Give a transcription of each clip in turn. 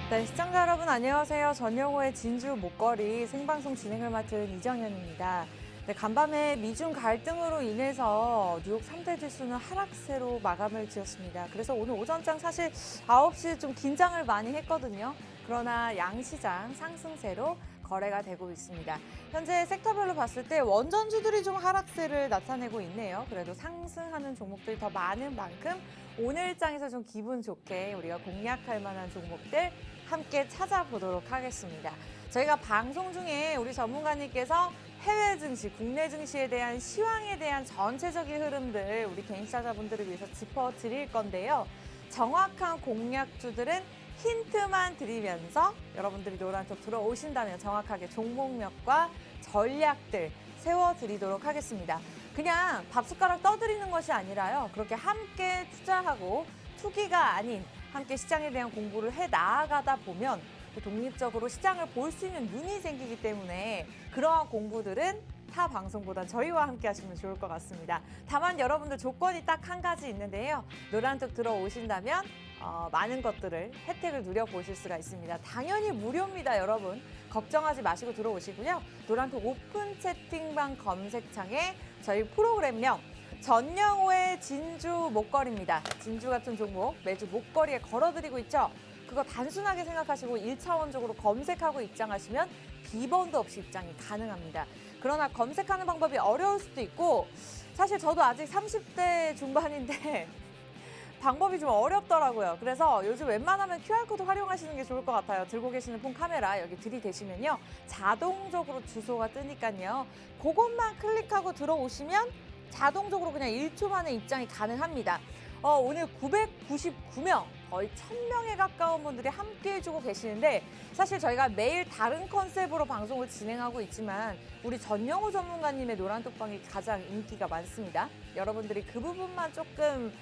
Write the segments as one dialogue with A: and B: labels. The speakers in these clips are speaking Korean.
A: 네, 시청자 여러분 안녕하세요. 전영호의 진주 목걸이 생방송 진행을 맡은 이정현입니다. 네, 간밤에 미중 갈등으로 인해서 뉴욕 3대 지수는 하락세로 마감을 지었습니다. 그래서 오늘 오전장 사실 9시에 좀 긴장을 많이 했거든요. 그러나 양시장 상승세로 거래가 되고 있습니다. 현재 섹터별로 봤을 때 원전주들이 좀 하락세를 나타내고 있네요. 그래도 상승하는 종목들이 더 많은 만큼 오늘장에서 좀 기분 좋게 우리가 공략할 만한 종목들 함께 찾아보도록 하겠습니다. 저희가 방송 중에 우리 전문가님께서 해외 증시, 국내 증시에 대한 시황에 대한 전체적인 흐름들 우리 개인 투자자분들을 위해서 짚어드릴 건데요. 정확한 공략주들은 힌트만 드리면서 여러분들이 노란톡 들어오신다면 정확하게 종목명과 전략들 세워드리도록 하겠습니다. 그냥 밥숟가락 떠드리는 것이 아니라요. 그렇게 함께 투자하고 투기가 아닌 함께 시장에 대한 공부를 해 나아가다 보면 독립적으로 시장을 볼 수 있는 눈이 생기기 때문에 그러한 공부들은 타 방송보단 저희와 함께 하시면 좋을 것 같습니다. 다만 여러분들 조건이 딱 한 가지 있는데요. 노란톡 들어오신다면 많은 것들을 혜택을 누려보실 수가 있습니다. 당연히 무료입니다, 여러분. 걱정하지 마시고 들어오시고요. 노란톡 오픈 채팅방 검색창에 저희 프로그램명 전영호의 진주 목걸이입니다. 진주 같은 종목 매주 목걸이에 걸어드리고 있죠. 그거 단순하게 생각하시고 1차원적으로 검색하고 입장하시면 비번도 없이 입장이 가능합니다. 그러나 검색하는 방법이 어려울 수도 있고 사실 저도 아직 30대 중반인데 방법이 좀 어렵더라고요. 그래서 요즘 웬만하면 QR코드 활용하시는 게 좋을 것 같아요. 들고 계시는 폰 카메라 여기 들이대시면요. 자동적으로 주소가 뜨니까요. 그것만 클릭하고 들어오시면 자동적으로 그냥 1초 만에 입장이 가능합니다. 오늘 999명, 거의 1000명에 가까운 분들이 함께 해주고 계시는데 사실 저희가 매일 다른 컨셉으로 방송을 진행하고 있지만 우리 전영호 전문가님의 노란톡방이 가장 인기가 많습니다. 여러분들이 그 부분만 조금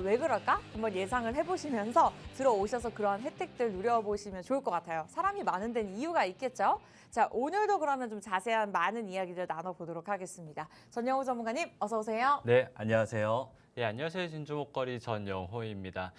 A: 왜 그럴까? 한번 예상을 해보시면서 들어오셔서 그러한 혜택들 누려보시면 좋을 것 같아요. 사람이 많은 데는 이유가 있겠죠? 자, 오늘도 그러면 좀 자세한 많은 이야기를 나눠보도록 하겠습니다. 전영호 전문가님, 어서 오세요.
B: 네, 안녕하세요.
C: 네, 안녕하세요. 진주 목걸이 전영호입니다.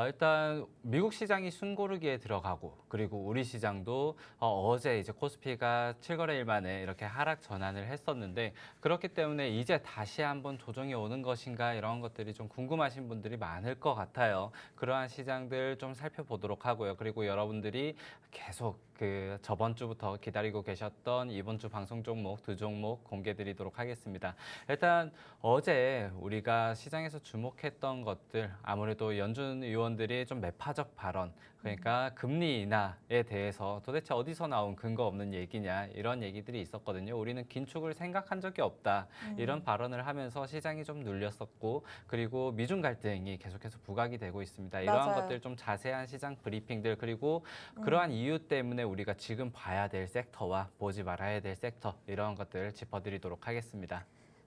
C: 일단 미국 시장이 숨고르기에 들어가고 그리고 우리 시장도 어제 이제 코스피가 7거래일 만에 이렇게 하락 전환을 했었는데 그렇기 때문에 이제 다시 한번 조정이 오는 것인가 이런 것들이 좀 궁금하신 분들이 많을 것 같아요. 그러한 시장들 좀 살펴보도록 하고요. 그리고 여러분들이 계속 그 저번 주부터 기다리고 계셨던 이번 주 방송 종목 두 종목 공개드리도록 하겠습니다. 일단 어제 우리가 시장에서 주목했던 것들 아무래도 연준 의원들이 좀 매파적 발언 그러니까 금리 인하에 대해서 도대체 어디서 나온 근거 없는 얘기냐 이런 얘기들이 있었거든요. 우리는 긴축을 생각한 적이 없다 이런 발언을 하면서 시장이 좀 눌렸었고 그리고 미중 갈등이 계속해서 부각이 되고 있습니다. 이러한
A: 맞아요.
C: 것들 좀 자세한 시장 브리핑들 그리고 그러한 이유 때문에 우리가 지금 봐야 될 섹터와 보지 말아야 될 섹터 이런 것들을 짚어드리도록 하겠습니다.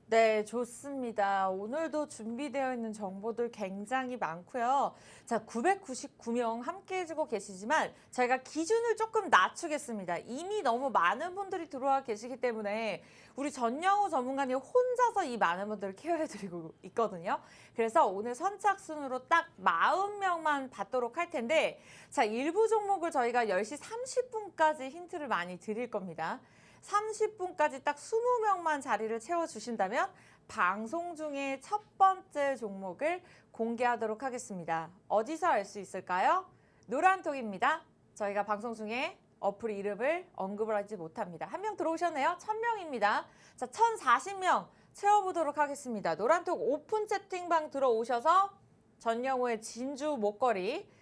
A: 네, 좋습니다. 오늘도 준비되어 있는 정보들 굉장히 많고요. 자, 999명 함께 해주고 계시지만 저희가 기준을 조금 낮추겠습니다. 이미 너무 많은 분들이 들어와 계시기 때문에 우리 전영호 전문가님 혼자서 이 많은 분들을 케어해드리고 있거든요. 그래서 오늘 선착순으로 딱 40명만 받도록 할 텐데 자, 일부 종목을 저희가 10시 30분까지 힌트를 많이 드릴 겁니다. 30분까지 딱 20명만 자리를 채워주신다면 방송 중에 첫 번째 종목을 공개하도록 하겠습니다. 어디서 알 수 있을까요? 노란톡입니다. 저희가 방송 중에 어플 이름을 언급을 하지 못합니다. 한 명 들어오셨네요. 1000명입니다. 자, 1040명 채워보도록 하겠습니다. 노란톡 오픈 채팅방 들어오셔서 전영호의 진주 목걸이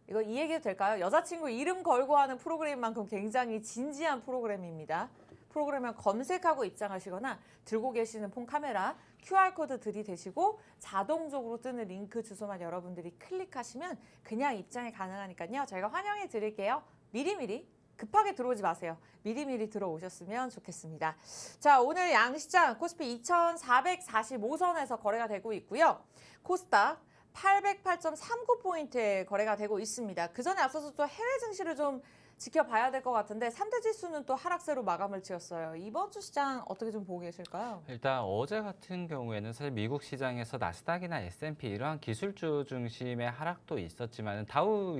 A: 이거 이 얘기도 될까요? 여자친구 이름 걸고 하는 프로그램만큼 굉장히 진지한 프로그램입니다. 프로그램을 검색하고 입장하시거나 들고 계시는 폰 카메라 QR코드 들이대시고 자동적으로 뜨는 링크 주소만 여러분들이 클릭하시면 그냥 입장이 가능하니까요. 저희가 환영해 드릴게요. 미리미리 급하게 들어오지 마세요. 미리미리 들어오셨으면 좋겠습니다. 자, 오늘 양시장 코스피 2445선에서 거래가 되고 있고요. 코스닥 808.39포인트에 거래가 되고 있습니다. 그 전에 앞서서 또 해외 증시를 좀 지켜봐야 될 것 같은데 3대 지수는 또 하락세로 마감을 지었어요. 이번 주 시장 어떻게 좀 보고 계실까요?
C: 일단 어제 같은 경우에는 사실 미국 시장에서 나스닥이나 S&P 이러한 기술주 중심의 하락도 있었지만 다우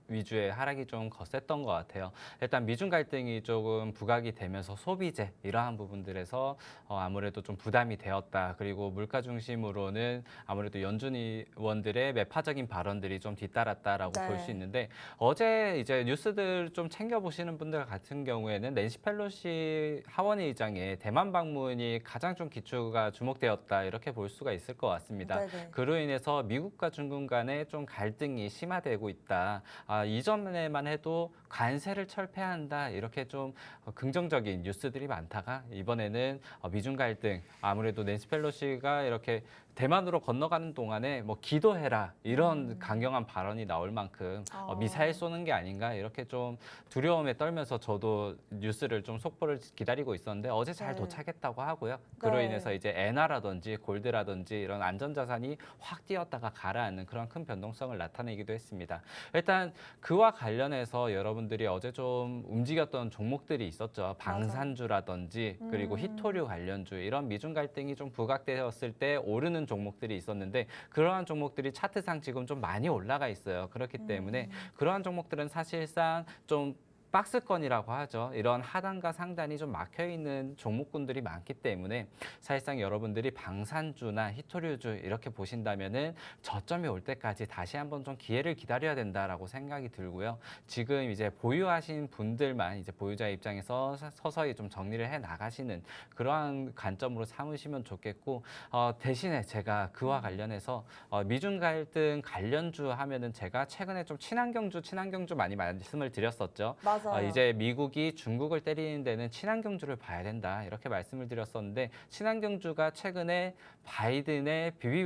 C: 위주의 하락이 좀 거셌던 것 같아요. 일단 미중 갈등이 조금 부각이 되면서 소비재 이러한 부분들에서 아무래도 좀 부담이 되었다. 그리고 물가 중심으로는 아무래도 연준 의원들의 매파적인 발언들이 좀 뒤따랐다라고 볼 수
A: 네.
C: 있는데 어제 이제 뉴스들 좀 챙겨 보시는 분들 같은 경우에는 낸시 펠로시 하원의장의 대만 방문이 가장 좀 기초가 주목되었다 이렇게 볼 수가 있을 것 같습니다.
A: 네네.
C: 그로 인해서 미국과 중국 간에 좀 갈등이 심화되고 있다. 이전에만 해도 관세를 철폐한다 이렇게 좀 긍정적인 뉴스들이 많다가 이번에는 미중 갈등 아무래도 낸시 펠로시가 이렇게 대만으로 건너가는 동안에 뭐 기도해라 이런 강경한 발언이 나올 만큼 미사일 쏘는 게 아닌가 이렇게 좀 두려움에 떨면서 저도 뉴스를 좀 속보를 기다리고 있었는데 어제 잘
A: 네.
C: 도착했다고 하고요. 그로
A: 네.
C: 인해서 이제 엔화라든지 골드라든지 이런 안전자산이 확 뛰었다가 가라앉는 그런 큰 변동성을 나타내기도 했습니다. 일단 그와 관련해서 여러분들이 어제 좀 움직였던 종목들이 있었죠. 방산주라든지 그리고 히토류 관련주 이런 미중 갈등이 좀 부각되었을 때 오르는 종목들이 있었는데 그러한 종목들이 차트상 지금 좀 많이 올라가 있어요. 그렇기 때문에 그러한 종목들은 사실상 좀 박스권이라고 하죠. 이런 하단과 상단이 좀 막혀 있는 종목군들이 많기 때문에 사실상 여러분들이 방산주나 히토류주 이렇게 보신다면은 저점이 올 때까지 다시 한번 좀 기회를 기다려야 된다라고 생각이 들고요. 지금 이제 보유하신 분들만 이제 보유자 입장에서 서서히 좀 정리를 해 나가시는 그러한 관점으로 삼으시면 좋겠고 대신에 제가 그와 관련해서 미중 갈등 관련주 하면은 제가 최근에 좀 친환경주 많이 말씀을 드렸었죠.
A: 맞아요.
C: 이제 미국이 중국을 때리는 데는 친환경주를 봐야 된다 이렇게 말씀을 드렸었는데 친환경주가 최근에 바이든의 비비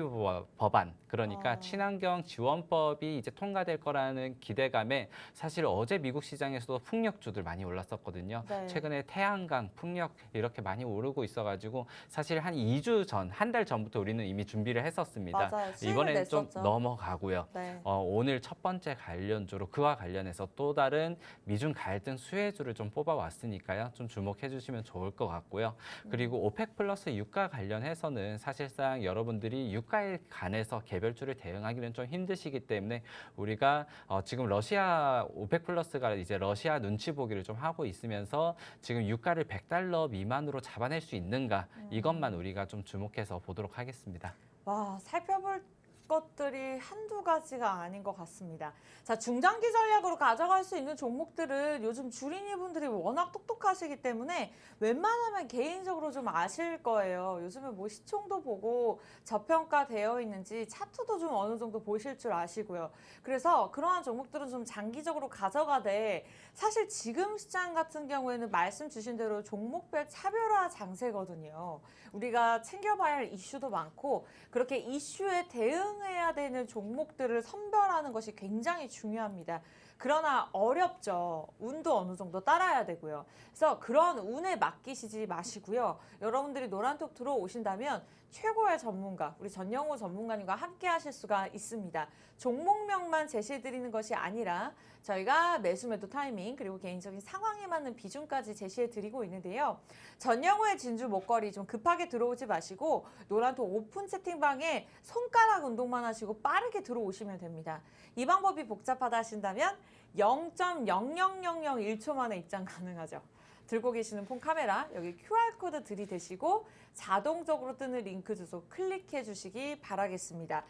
C: 법안 그러니까 친환경 지원법이 이제 통과될 거라는 기대감에 사실 어제 미국 시장에서도 풍력주들 많이 올랐었거든요.
A: 네.
C: 최근에 태양광, 풍력 이렇게 많이 오르고 있어가지고 사실 한 2주 전, 한 달 전부터 우리는 이미 준비를 했었습니다.
A: 맞아요. 수익을
C: 이번엔 좀
A: 냈었죠.
C: 넘어가고요.
A: 네.
C: 오늘 첫 번째 관련주로 그와 관련해서 또 다른 미중 갈등 수혜주를 좀 뽑아왔으니까요. 좀 주목해 주시면 좋을 것 같고요. 그리고 오펙 플러스 유가 관련해서는 사실상 여러분들이 유가에 관해서 개별주를 대응하기는 좀 힘드시기 때문에 우리가 지금 러시아 오펙 플러스가 이제 러시아 눈치 보기를 좀 하고 있으면서 지금 유가를 100달러 미만으로 잡아낼 수 있는가 이것만 우리가 좀 주목해서 보도록 하겠습니다.
A: 와, 살펴볼 것들이 한두 가지가 아닌 것 같습니다. 자, 중장기 전략으로 가져갈 수 있는 종목들은 요즘 주린이분들이 워낙 똑똑하시기 때문에 웬만하면 개인적으로 좀 아실 거예요. 요즘에 뭐 시총도 보고 저평가되어 있는지 차트도 좀 어느 정도 보실 줄 아시고요. 그래서 그러한 종목들은 좀 장기적으로 가져가되 사실 지금 시장 같은 경우에는 말씀 주신 대로 종목별 차별화 장세거든요. 우리가 챙겨봐야 할 이슈도 많고 그렇게 이슈에 대응해야 되는 종목들을 선별하는 것이 굉장히 중요합니다. 그러나 어렵죠. 운도 어느 정도 따라야 되고요. 그래서 그런 운에 맡기시지 마시고요. 여러분들이 노란톡 들어오신다면 최고의 전문가, 우리 전영호 전문가님과 함께 하실 수가 있습니다. 종목명만 제시해드리는 것이 아니라 저희가 매수 매도 타이밍 그리고 개인적인 상황에 맞는 비중까지 제시해드리고 있는데요. 전영호의 진주 목걸이 좀 급하게 들어오지 마시고 노란톡 오픈 채팅방에 손가락 운동만 하시고 빠르게 들어오시면 됩니다. 이 방법이 복잡하다 하신다면 0.00001초 만에 입장 가능하죠. 들고 계시는 폰 카메라 여기 QR코드 들이대시고 자동적으로 뜨는 링크 주소 클릭해 주시기 바라겠습니다.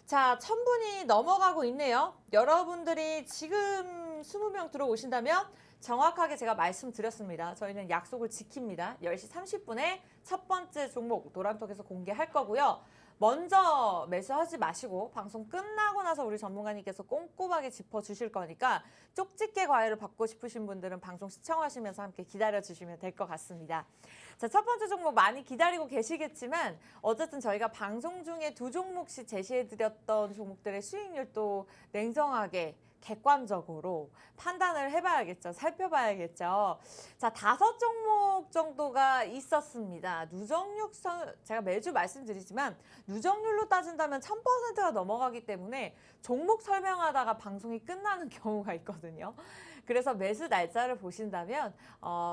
A: 자, 1000분이 넘어가고 있네요. 여러분들이 지금 20명 들어오신다면 정확하게 제가 말씀드렸습니다. 저희는 약속을 지킵니다. 10시 30분에 첫 번째 종목 노란톡에서 공개할 거고요. 먼저 매수하지 마시고 방송 끝나고 나서 우리 전문가님께서 꼼꼼하게 짚어주실 거니까 쪽집게 과외를 받고 싶으신 분들은 방송 시청하시면서 함께 기다려주시면 될 것 같습니다. 자, 첫 번째 종목 많이 기다리고 계시겠지만 어쨌든 저희가 방송 중에 두 종목씩 제시해드렸던 종목들의 수익률도 냉정하게 객관적으로 판단을 해봐야겠죠. 살펴봐야겠죠. 자, 5종목 정도가 있었습니다. 누적률, 제가 매주 말씀드리지만 누적률로 따진다면 1000%가 넘어가기 때문에 종목 설명하다가 방송이 끝나는 경우가 있거든요. 그래서 매수 날짜를 보신다면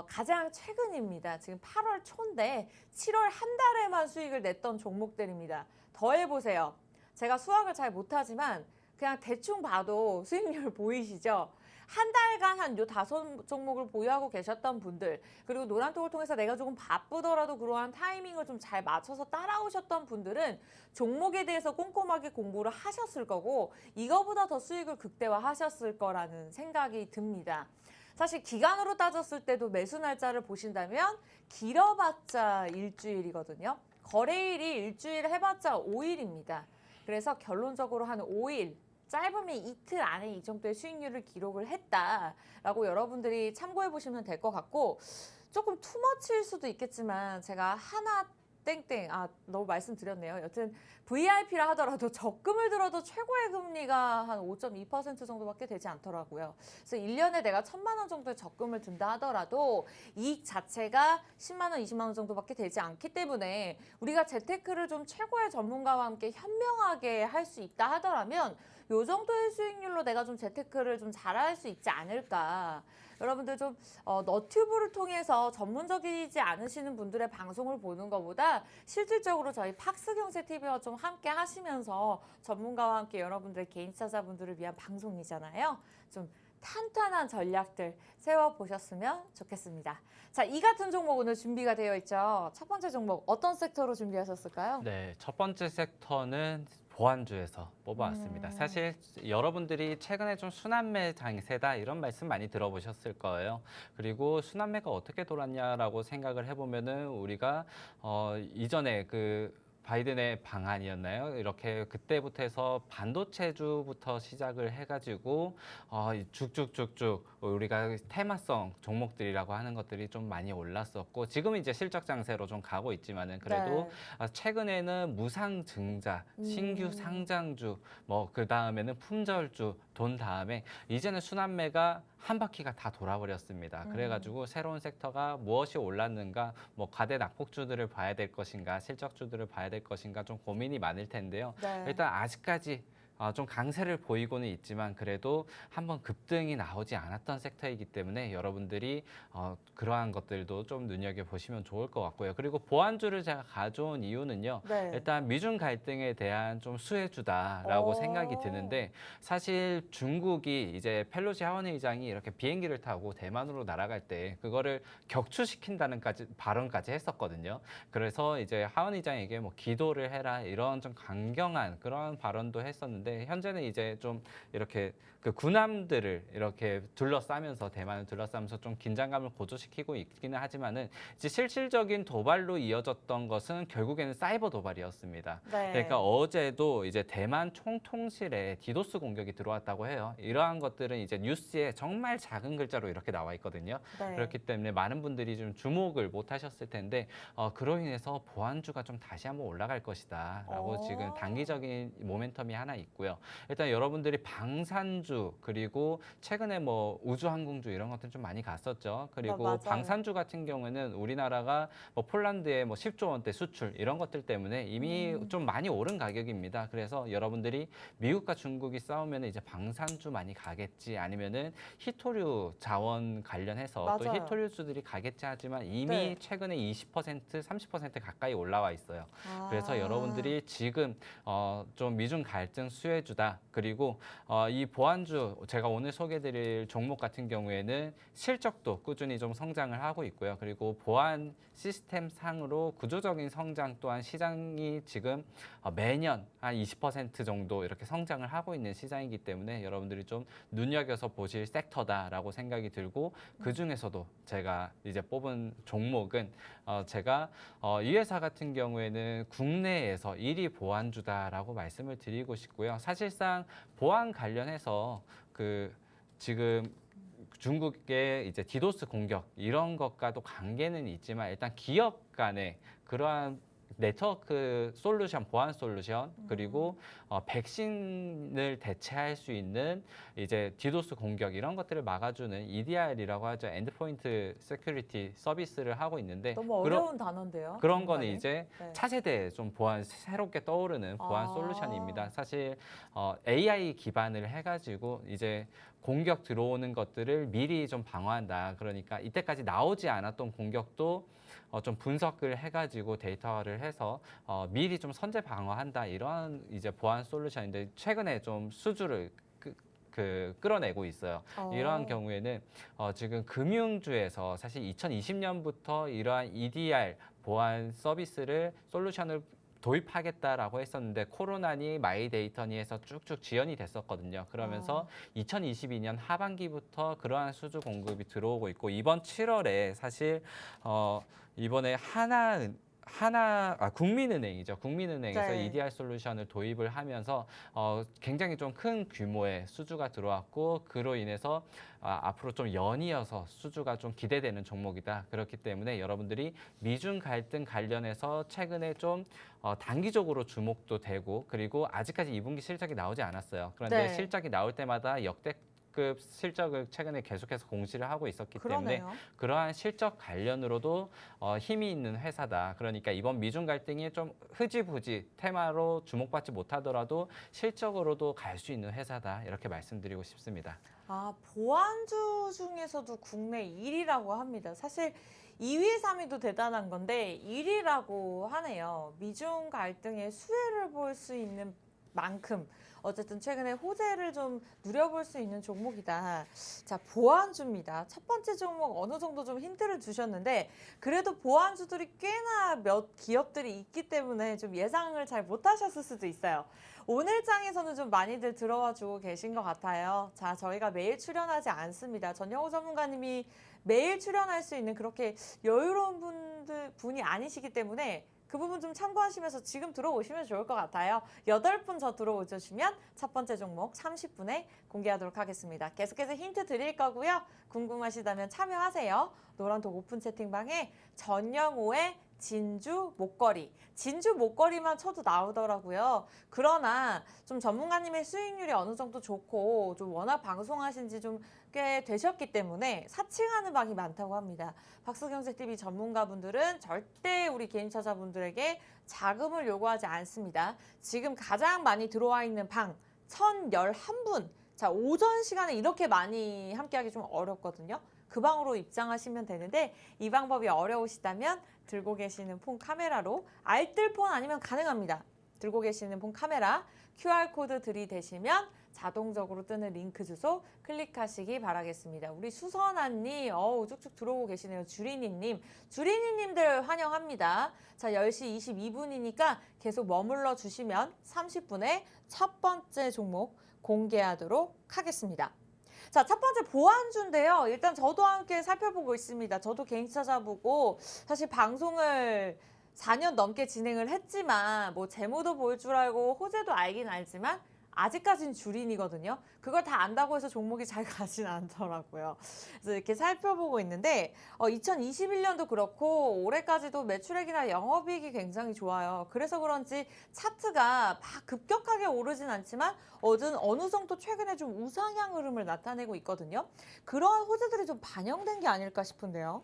A: 가장 최근입니다. 지금 8월 초인데 7월 한 달에만 수익을 냈던 종목들입니다. 더해보세요. 제가 수학을 잘 못하지만 그냥 대충 봐도 수익률 보이시죠? 한 달간 한 요 5종목을 보유하고 계셨던 분들, 그리고 노란톡을 통해서 내가 조금 바쁘더라도 그러한 타이밍을 좀 잘 맞춰서 따라오셨던 분들은 종목에 대해서 꼼꼼하게 공부를 하셨을 거고 이거보다 더 수익을 극대화하셨을 거라는 생각이 듭니다. 사실 기간으로 따졌을 때도 매수 날짜를 보신다면 길어봤자 일주일이거든요. 거래일이 일주일 해봤자 5일입니다. 그래서 결론적으로 한 5일, 짧으면 이틀 안에 이 정도의 수익률을 기록을 했다라고 여러분들이 참고해 보시면 될 것 같고, 조금 투머치일 수도 있겠지만 제가 하나 땡땡 너무 말씀드렸네요. 여튼 VIP라 하더라도 적금을 들어도 최고의 금리가 한 5.2% 정도밖에 되지 않더라고요. 그래서 1년에 내가 1,000만 원 정도의 적금을 든다 하더라도 이익 자체가 10만 원, 20만 원 정도밖에 되지 않기 때문에 우리가 재테크를 좀 최고의 전문가와 함께 현명하게 할 수 있다 하더라면 요 정도의 수익률로 내가 좀 재테크를 좀 잘할 수 있지 않을까. 여러분들 좀 너튜브를 통해서 전문적이지 않으시는 분들의 방송을 보는 것보다 실질적으로 저희 팍스경제TV와 좀 함께 하시면서 전문가와 함께 여러분들의 개인 투자자분들을 위한 방송이잖아요. 좀 탄탄한 전략들 세워보셨으면 좋겠습니다. 자, 이 같은 종목 오늘 준비가 되어 있죠. 첫 번째 종목 어떤 섹터로 준비하셨을까요?
C: 네, 첫 번째 섹터는 보안주에서 뽑아왔습니다. 사실 여러분들이 최근에 좀 순환매 장세다 이런 말씀 많이 들어보셨을 거예요. 그리고 순환매가 어떻게 돌았냐라고 생각을 해보면은 우리가 이전에 그 바이든의 방안이었나요? 이렇게 그때부터 해서 반도체주부터 시작을 해가지고 쭉쭉쭉쭉 우리가 테마성 종목들이라고 하는 것들이 좀 많이 올랐었고 지금은 이제 실적 장세로 좀 가고 있지만은 그래도 최근에는 무상증자, 신규 상장주, 뭐 그 다음에는 품절주 돈 다음에 이제는 순환매가 한 바퀴가 다 돌아버렸습니다. 그래가지고 새로운 섹터가 무엇이 올랐는가, 뭐 가대 낙폭주들을 봐야 될 것인가, 실적주들을 봐야 될 것인가 좀 고민이 많을 텐데요.
A: 네.
C: 일단 아직까지 좀 강세를 보이고는 있지만 그래도 한번 급등이 나오지 않았던 섹터이기 때문에 여러분들이 그러한 것들도 좀 눈여겨보시면 좋을 것 같고요. 그리고 보안주를 제가 가져온 이유는요.
A: 네.
C: 일단 미중 갈등에 대한 좀 수혜주다라고 생각이 드는데 사실 중국이 이제 펠로시 하원의장이 이렇게 비행기를 타고 대만으로 날아갈 때 그거를 격추시킨다는 발언까지 했었거든요. 그래서 이제 하원의장에게 뭐 기도를 해라 이런 좀 강경한 그런 발언도 했었는데 현재는 이제 좀 이렇게 그 군함들을 이렇게 둘러싸면서 대만을 둘러싸면서 좀 긴장감을 고조시키고 있기는 하지만은 이제 실질적인 도발로 이어졌던 것은 결국에는 사이버 도발이었습니다.
A: 네.
C: 그러니까 어제도 이제 대만 총통실에 디도스 공격이 들어왔다고 해요. 이러한 것들은 이제 뉴스에 정말 작은 글자로 이렇게 나와 있거든요.
A: 네.
C: 그렇기 때문에 많은 분들이 좀 주목을 못 하셨을 텐데 그로 인해서 보안주가 좀 다시 한번 올라갈 것이다라고 지금 단기적인 모멘텀이 하나 있고요. 일단 여러분들이 방산주 그리고 최근에 뭐 우주항공주 이런 것들 좀 많이 갔었죠. 그리고
A: 맞아요.
C: 방산주 같은 경우에는 우리나라가 뭐 폴란드에 뭐 10조 원대 수출 이런 것들 때문에 이미 좀 많이 오른 가격입니다. 그래서 여러분들이 미국과 중국이 싸우면 이제 방산주 많이 가겠지 아니면은 히토류 자원 관련해서 또
A: 맞아요.
C: 히토류주들이 가겠지 하지만 이미
A: 네.
C: 최근에 20% 30% 가까이 올라와 있어요. 그래서 여러분들이 지금 좀 미중 갈등 수혜주다. 그리고 이 보안주 제가 오늘 소개드릴 종목 같은 경우에는 실적도 꾸준히 좀 성장을 하고 있고요. 그리고 보안 시스템 상으로 구조적인 성장 또한 시장이 지금 매년 한 20% 정도 이렇게 성장을 하고 있는 시장이기 때문에 여러분들이 좀 눈여겨서 보실 섹터다라고 생각이 들고 그 중에서도 제가 이제 뽑은 종목은 제가 이 회사 같은 경우에는 국내에서 1위 보안주다라고 말씀을 드리고 싶고요. 사실상 보안 관련해서 그 지금 중국의 이제 디도스 공격 이런 것과도 관계는 있지만 일단 기업 간의 그러한 네트워크 솔루션, 보안 솔루션 그리고 백신을 대체할 수 있는 이제 디도스 공격 이런 것들을 막아주는 EDR이라고 하죠. 엔드포인트 세큐리티 서비스를 하고 있는데
A: 너무 어려운 단어인데요.
C: 그런 거는
A: 정말이.
C: 이제
A: 네.
C: 차세대 좀 보안 새롭게 떠오르는 보안
A: 아.
C: 솔루션입니다. 사실 AI 기반을 해가지고 이제 공격 들어오는 것들을 미리 좀 방어한다. 그러니까 이때까지 나오지 않았던 공격도 좀 분석을 해가지고 데이터화를 해서 미리 좀 선제 방어한다. 이런 이제 보안 솔루션인데 최근에 좀 수주를 끌어내고 있어요. 이러한 경우에는 지금 금융주에서 사실 2020년부터 이러한 EDR 보안 서비스를 솔루션을 도입하겠다라고 했었는데 코로나니 마이데이터니 해서 쭉쭉 지연이 됐었거든요. 그러면서 2022년 하반기부터 그러한 수주 공급이 들어오고 있고 이번 7월에 사실 이번에 국민은행이죠. 국민은행에서
A: 네.
C: EDR 솔루션을 도입을 하면서 굉장히 좀 큰 규모의 수주가 들어왔고 그로 인해서 앞으로 좀 연이어서 수주가 좀 기대되는 종목이다. 그렇기 때문에 여러분들이 미중 갈등 관련해서 최근에 좀 단기적으로 주목도 되고 그리고 아직까지 2분기 실적이 나오지 않았어요. 그런데
A: 네.
C: 실적이 나올 때마다 역대급 실적을 최근에 계속해서 공시를 하고 있었기 때문에
A: 그러네요.
C: 그러한 실적 관련으로도 힘이 있는 회사다. 그러니까 이번 미중 갈등이 좀 흐지부지 테마로 주목받지 못하더라도 실적으로도 갈 수 있는 회사다. 이렇게 말씀드리고 싶습니다.
A: 보안주 중에서도 국내 1위라고 합니다. 사실 2위, 3위도 대단한 건데 1위라고 하네요. 미중 갈등의 수혜를 볼 수 있는 만큼 어쨌든 최근에 호재를 좀 누려볼 수 있는 종목이다. 자, 보안주입니다. 첫 번째 종목 어느 정도 좀 힌트를 주셨는데 그래도 보안주들이 꽤나 몇 기업들이 있기 때문에 좀 예상을 잘 못하셨을 수도 있어요. 오늘 장에서는 좀 많이들 들어와 주고 계신 것 같아요. 자, 저희가 매일 출연하지 않습니다. 전영호 전문가님이 매일 출연할 수 있는 그렇게 여유로운 분이 아니시기 때문에 그 부분 좀 참고하시면서 지금 들어오시면 좋을 것 같아요. 8분 저 들어오시면 첫 번째 종목 30분에 공개하도록 하겠습니다. 계속해서 힌트 드릴 거고요. 궁금하시다면 참여하세요. 노란톡 오픈 채팅방에 전영호의 진주 목걸이. 진주 목걸이만 쳐도 나오더라고요. 그러나 좀 전문가님의 수익률이 어느 정도 좋고 좀 워낙 방송하신 지 좀 꽤 되셨기 때문에 사칭하는 방이 많다고 합니다. 박수경제TV 전문가분들은 절대 우리 개인투자자분들에게 자금을 요구하지 않습니다. 지금 가장 많이 들어와 있는 방 1011분. 자, 오전 시간에 이렇게 많이 함께하기 좀 어렵거든요. 그 방으로 입장하시면 되는데 이 방법이 어려우시다면 들고 계시는 폰 카메라로 알뜰폰 아니면 가능합니다. 들고 계시는 폰 카메라 QR코드 들이대시면 자동적으로 뜨는 링크 주소 클릭하시기 바라겠습니다. 우리 수선아님, 쭉쭉 들어오고 계시네요. 주리니님들 환영합니다. 자, 10시 22분이니까 계속 머물러 주시면 30분에 첫 번째 종목 공개하도록 하겠습니다. 자, 첫 번째 보안주인데요. 일단 저도 함께 살펴보고 있습니다. 저도 개인 찾아보고 사실 방송을 4년 넘게 진행을 했지만 뭐 재무도 볼 줄 알고 호재도 알긴 알지만 아직까지는 주린이거든요. 그걸 다 안다고 해서 종목이 잘 가진 않더라고요. 그래서 이렇게 살펴보고 있는데 2021년도 그렇고 올해까지도 매출액이나 영업이익이 굉장히 좋아요. 그래서 그런지 차트가 막 급격하게 오르진 않지만 어느 정도 최근에 좀 우상향 흐름을 나타내고 있거든요. 그런 호재들이 좀 반영된 게 아닐까 싶은데요.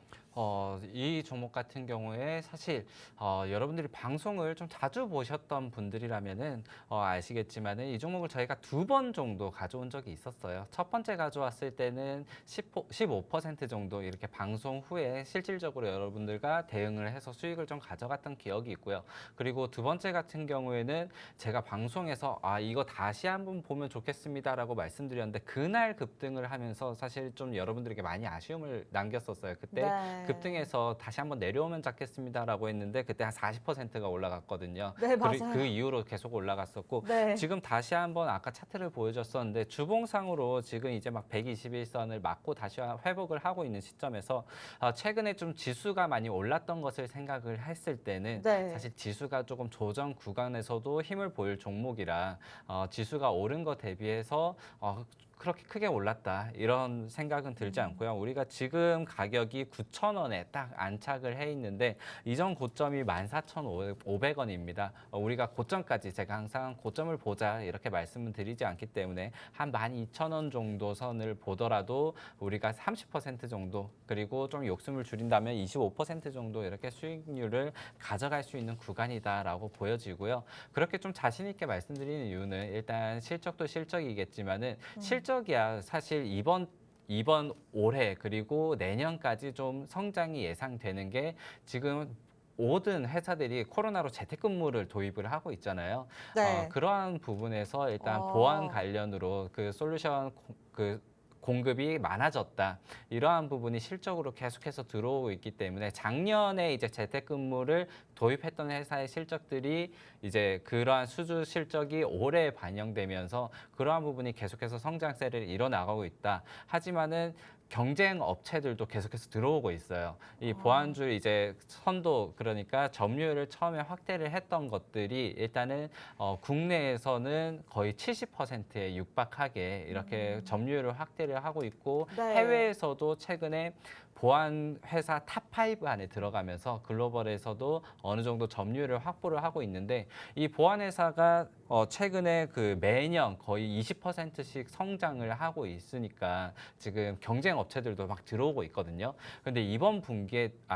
C: 이 종목 같은 경우에 사실 여러분들이 방송을 좀 자주 보셨던 분들이라면은 아시겠지만은 이 종목을 저희가 2번 정도 가져온 적이 있었어요. 첫 번째 가져왔을 때는 15% 정도 이렇게 방송 후에 실질적으로 여러분들과 대응을 해서 수익을 좀 가져갔던 기억이 있고요. 그리고 두 번째 같은 경우에는 제가 방송에서 이거 다시 한번 보면 좋겠습니다라고 말씀드렸는데 그날 급등을 하면서 사실 좀 여러분들에게 많이 아쉬움을 남겼었어요. 그때
A: 네.
C: 급등해서 다시 한번 내려오면 잡겠습니다라고 했는데 그때 한 40%가 올라갔거든요.
A: 네, 맞아요.
C: 그 이후로 계속 올라갔었고
A: 네.
C: 지금 다시 한번 아까 차트를 보여줬었는데 주봉상으로 지금 이제 막 121선을 맞고 다시 회복을 하고 있는 시점에서 최근에 좀 지수가 많이 올랐던 것을 생각을 했을 때는
A: 네.
C: 사실 지수가 조금 조정 구간에서도 힘을 보일 종목이라 지수가 오른 것 대비해서 그렇게 크게 올랐다 이런 생각은 들지 않고요. 우리가 지금 가격이 9,000원에 딱 안착을 해 있는데 이전 고점이 14,500원입니다. 우리가 고점까지 제가 항상 고점을 보자 이렇게 말씀을 드리지 않기 때문에 한 12,000원 정도 선을 보더라도 우리가 30% 정도 그리고 좀 욕심을 줄인다면 25% 정도 이렇게 수익률을 가져갈 수 있는 구간이다라고 보여지고요. 그렇게 좀 자신 있게 말씀드리는 이유는 일단 실적도 실적이겠지만은 실적이야 사실 이번 올해 그리고 내년까지 좀 성장이 예상되는 게 지금 모든 회사들이 코로나로 재택근무를 도입을 하고 있잖아요.
A: 네.
C: 그러한 부분에서 일단 보안
A: 어.
C: 관련으로 그 솔루션 공급이 많아졌다. 이러한 부분이 실적으로 계속해서 들어오고 있기 때문에 작년에 이제 재택근무를 도입했던 회사의 실적들이 이제 그러한 수주 실적이 올해 반영되면서 그러한 부분이 계속해서 성장세를 이뤄나가고 있다. 하지만은 경쟁 업체들도 계속해서 들어오고 있어요. 이 보안주 이제 선도 그러니까 점유율을 처음에 확대를 했던 것들이 일단은 국내에서는 거의 70%에 육박하게 이렇게 점유율을 확대를 하고 있고
A: 네.
C: 해외에서도 최근에 보안 회사 탑5 안에 들어가면서 글로벌에서도 어느 정도 점유율을 확보를 하고 있는데 이 보안 회사가 최근에 그 매년 거의 20%씩 성장을 하고 있으니까 지금 경쟁 업체들도 막 들어오고 있거든요. 근데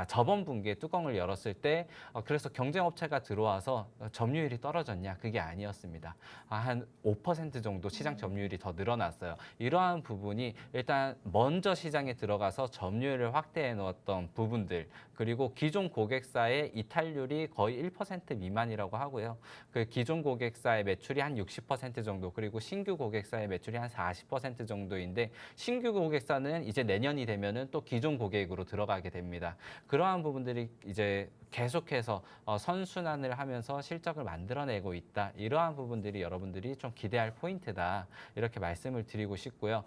C: 저번 분기에 뚜껑을 열었을 때 그래서 경쟁 업체가 들어와서 점유율이 떨어졌냐? 그게 아니었습니다. 한 5% 정도 시장 점유율이 더 늘어났어요. 이러한 부분이 일단 먼저 시장에 들어가서 점유율을 확대해 놓았던 부분들 그리고 기존 고객사의 이탈률이 거의 1% 미만이라고 하고요. 그 기존 고객사의 매출이 한 60% 정도 그리고 신규 고객사의 매출이 한 40% 정도인데 신규 고객사는 이제 내년이 되면은 또 기존 고객으로 들어가게 됩니다. 그러한 부분들이 이제 계속해서 선순환을 하면서 실적을 만들어내고 있다. 이러한 부분들이 여러분들이 좀 기대할 포인트다. 이렇게 말씀을 드리고 싶고요.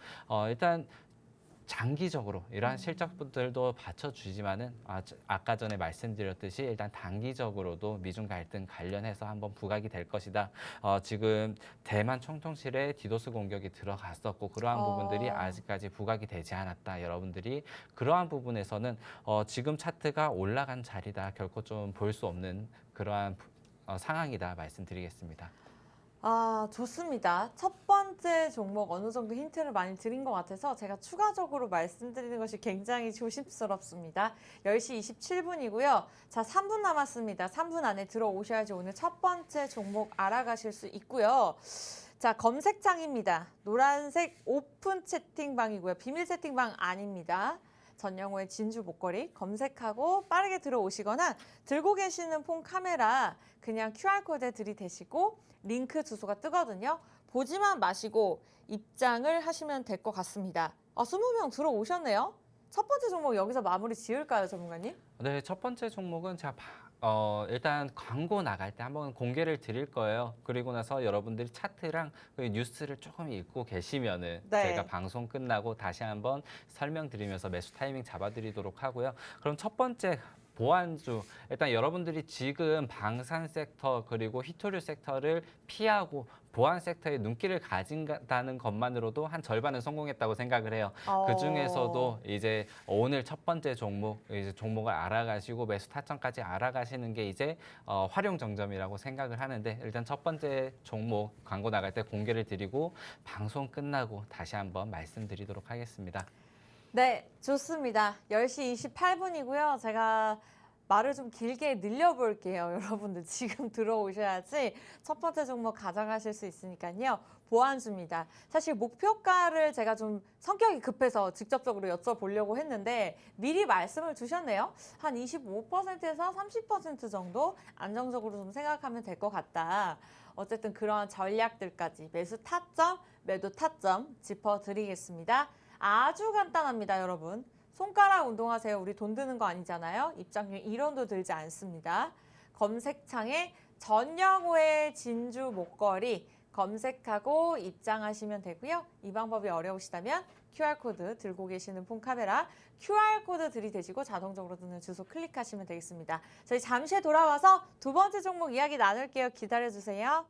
C: 일단 장기적으로 이러한 실적들도 받쳐주지만은 아까 전에 말씀드렸듯이 일단 단기적으로도 미중 갈등 관련해서 한번 부각이 될 것이다. 지금 대만 총통실에 디도스 공격이 들어갔었고 그러한 부분들이 아직까지 부각이 되지 않았다. 여러분들이 그러한 부분에서는 지금 차트가 올라간 자리다. 결코 좀 볼 수 없는 그러한 상황이다 말씀드리겠습니다.
A: 좋습니다. 첫 번째 종목 어느 정도 힌트를 많이 드린 것 같아서 제가 추가적으로 말씀드리는 것이 굉장히 조심스럽습니다. 10시 27분이고요. 자, 3분 남았습니다. 3분 안에 들어오셔야지 오늘 첫 번째 종목 알아가실 수 있고요. 자, 검색창입니다. 노란색 오픈 채팅방이고요. 비밀 채팅방 아닙니다. 전영호의 진주 목걸이 검색하고 빠르게 들어오시거나 들고 계시는 폰 카메라 그냥 QR코드에 들이대시고 링크 주소가 뜨거든요. 보지만 마시고 입장을 하시면 될 것 같습니다. 20명 들어오셨네요. 첫 번째 종목 여기서 마무리 지을까요, 전문가님?
C: 네, 첫 번째 종목은 제가 일단 광고 나갈 때 한번 공개를 드릴 거예요. 그리고 나서 여러분들이 차트랑 그 뉴스를 조금 읽고 계시면은
A: 네.
C: 제가 방송 끝나고 다시 한번 설명드리면서 매수 타이밍 잡아드리도록 하고요. 그럼 첫 번째 보안주 일단 여러분들이 지금 방산 섹터 그리고 히토류 섹터를 피하고 보안 섹터에 눈길을 가진다는 것만으로도 한 절반은 성공했다고 생각을 해요. 그 중에서도 이제 오늘 첫 번째 종목을 알아가시고 매수 타점까지 알아가시는 게 이제 활용 정점이라고 생각을 하는데 일단 첫 번째 종목 광고 나갈 때 공개를 드리고 방송 끝나고 다시 한번 말씀드리도록 하겠습니다.
A: 네, 좋습니다. 10시 28분이고요. 제가 말을 좀 길게 늘려볼게요. 여러분들 지금 들어오셔야지 첫 번째 종목 가져가실 수 있으니까요. 보안주입니다. 사실 목표가를 제가 좀 성격이 급해서 직접적으로 여쭤보려고 했는데 미리 말씀을 주셨네요. 한 25%에서 30% 정도 안정적으로 좀 생각하면 될 것 같다. 어쨌든 그런 전략들까지 매수 타점, 매도 타점 짚어드리겠습니다. 아주 간단합니다, 여러분. 손가락 운동하세요. 우리 돈 드는 거 아니잖아요. 입장료 1원도 들지 않습니다. 검색창에 전영호의 진주 목걸이 검색하고 입장하시면 되고요. 이 방법이 어려우시다면 QR코드 들고 계시는 폰 카메라 QR코드 들이대시고 자동적으로 뜨는 주소 클릭하시면 되겠습니다. 저희 잠시 후에 돌아와서 두 번째 종목 이야기 나눌게요. 기다려주세요.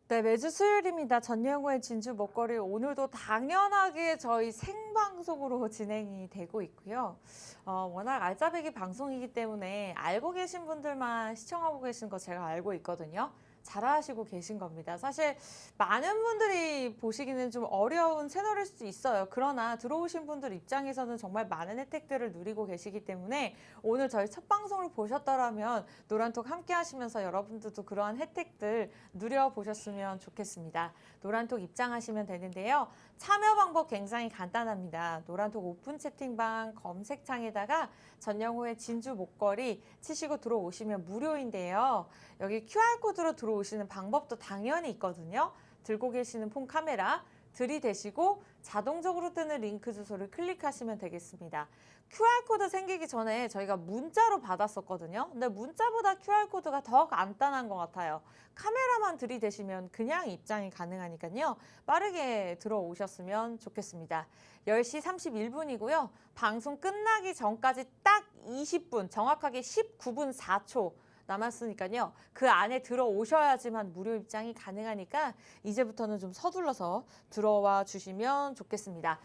A: 네, 매주 수요일입니다. 전영호의 진주 먹거리 오늘도 당연하게 저희 생방송으로 진행이 되고 있고요. 워낙 알짜배기 방송이기 때문에 알고 계신 분들만 시청하고 계신 거 제가 알고 있거든요. 잘하시고 계신 겁니다. 사실 많은 분들이 보시기는 좀 어려운 채널일 수도 있어요. 그러나 들어오신 분들 입장에서는 정말 많은 혜택들을 누리고 계시기 때문에 오늘 저희 첫 방송을 보셨더라면 노란톡 함께 하시면서 여러분들도 그러한 혜택들 누려보셨으면 좋겠습니다. 노란톡 입장하시면 되는데요. 참여 방법 굉장히 간단합니다. 노란톡 오픈 채팅방 검색창에다가 전영호의 진주 목걸이 치시고 들어오시면 무료인데요. 여기 QR코드로 들어오시는 방법도 당연히 있거든요. 들고 계시는 폰 카메라 들이대시고 자동적으로 뜨는 링크 주소를 클릭하시면 되겠습니다. QR코드 생기기 전에 저희가 문자로 받았었거든요. 근데 문자보다 QR코드가 더 간단한 것 같아요. 카메라만 들이대시면 그냥 입장이 가능하니까요. 빠르게 들어오셨으면 좋겠습니다. 10시 31분이고요. 방송 끝나기 전까지 딱 20분, 정확하게 19분 4초 남았으니까요. 그 안에 들어오셔야지만 무료 입장이 가능하니까 이제부터는 좀 서둘러서 들어와 주시면 좋겠습니다.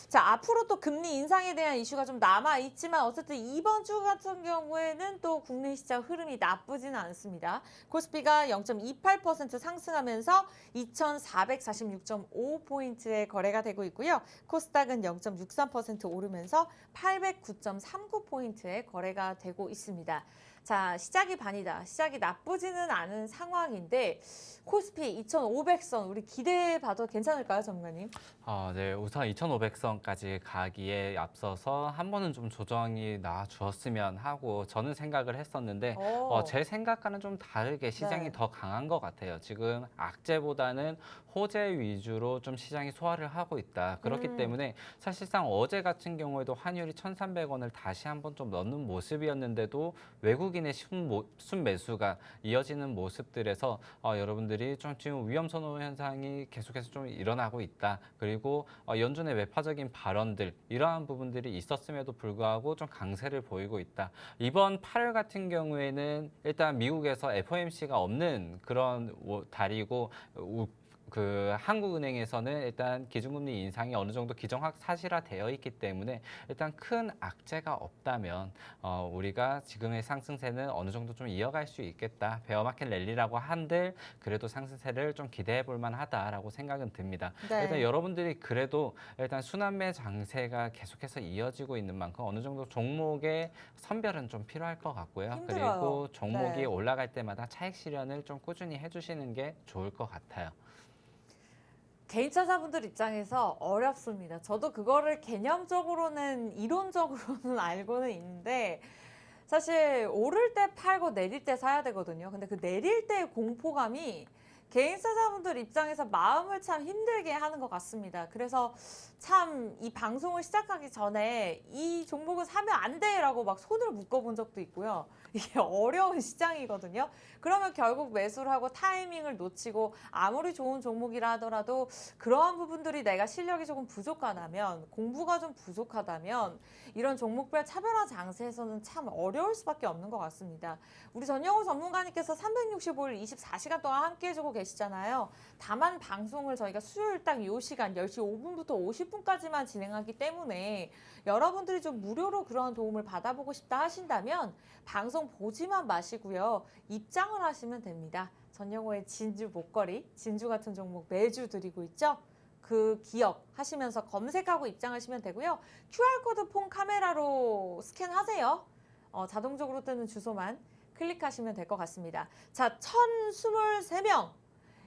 A: 자, 앞으로 또 금리 인상에 대한 이슈가 좀 남아있지만 어쨌든 이번 주 같은 경우에는 또 국내 시장 흐름이 나쁘지는 않습니다. 코스피가 0.28% 상승하면서 2,446.5포인트의 거래가 되고 있고요. 코스닥은 0.63% 오르면서 809.39포인트의 거래가 되고 있습니다. 자, 시작이 반이다. 시작이 나쁘지는 않은 상황인데 코스피 2,500선 우리 기대해봐도 괜찮을까요, 전문가님?
C: 네, 우선 2,500선까지 가기에 앞서서 한 번은 좀 조정이 나와주었으면 하고 저는 생각을 했었는데 제 생각과는 좀 다르게 시장이
A: 네.
C: 더 강한 것 같아요. 지금 악재보다는 호재 위주로 좀 시장이 소화를 하고 있다. 그렇기 때문에 사실상 어제 같은 경우에도 환율이 1,300원을 다시 한번 좀 넣는 모습이었는데도 외국인의 순매수가 이어지는 모습들에서 여러분들이 좀 지금 위험선호 현상이 계속해서 좀 일어나고 있다. 그리고 연준의 매파적인 발언들 이러한 부분들이 있었음에도 불구하고 좀 강세를 보이고 있다. 이번 8월 같은 경우에는 일단 미국에서 FOMC가 없는 그런 달이고 그 한국은행에서는 일단 기준금리 인상이 어느 정도 기정학 사실화되어 있기 때문에 일단 큰 악재가 없다면 우리가 지금의 상승세는 어느 정도 좀 이어갈 수 있겠다. 베어마켓 랠리라고 한들 그래도 상승세를 좀 기대해 볼 만하다라고 생각은 듭니다.
A: 네.
C: 일단 여러분들이 그래도 일단 순환매 장세가 계속해서 이어지고 있는 만큼 어느 정도 종목의 선별은 좀 필요할 것 같고요.
A: 힘들어요.
C: 그리고 종목이
A: 네.
C: 올라갈 때마다 차익 실현을 좀 꾸준히 해주시는 게 좋을 것 같아요.
A: 개인 투자자분들 입장에서 어렵습니다. 저도 그거를 개념적으로는 이론적으로는 알고는 있는데 사실 오를 때 팔고 내릴 때 사야 되거든요. 근데 그 내릴 때의 공포감이 개인 투자자분들 입장에서 마음을 참 힘들게 하는 것 같습니다. 그래서 참 이 방송을 시작하기 전에 이 종목은 사면 안 돼라고 막 손을 묶어본 적도 있고요. 이게 어려운 시장이거든요. 그러면 결국 매수를 하고 타이밍을 놓치고 아무리 좋은 종목이라 하더라도 그러한 부분들이 내가 실력이 조금 부족하다면 공부가 좀 부족하다면 이런 종목별 차별화 장세에서는 참 어려울 수밖에 없는 것 같습니다. 우리 전영호 전문가님께서 365일 24시간 동안 함께 해주고 계시잖아요. 다만 방송을 저희가 수요일 딱 이 시간 10시 5분부터 50분까지만 진행하기 때문에 여러분들이 좀 무료로 그런 도움을 받아보고 싶다 하신다면 방송 보지만 마시고요. 입장을 하시면 됩니다. 전영호의 진주 목걸이, 진주 같은 종목 매주 드리고 있죠. 그 기억하시면서 검색하고 입장하시면 되고요. QR코드 폰 카메라로 스캔하세요. 자동적으로 뜨는 주소만 클릭하시면 될 것 같습니다. 자, 1,023명.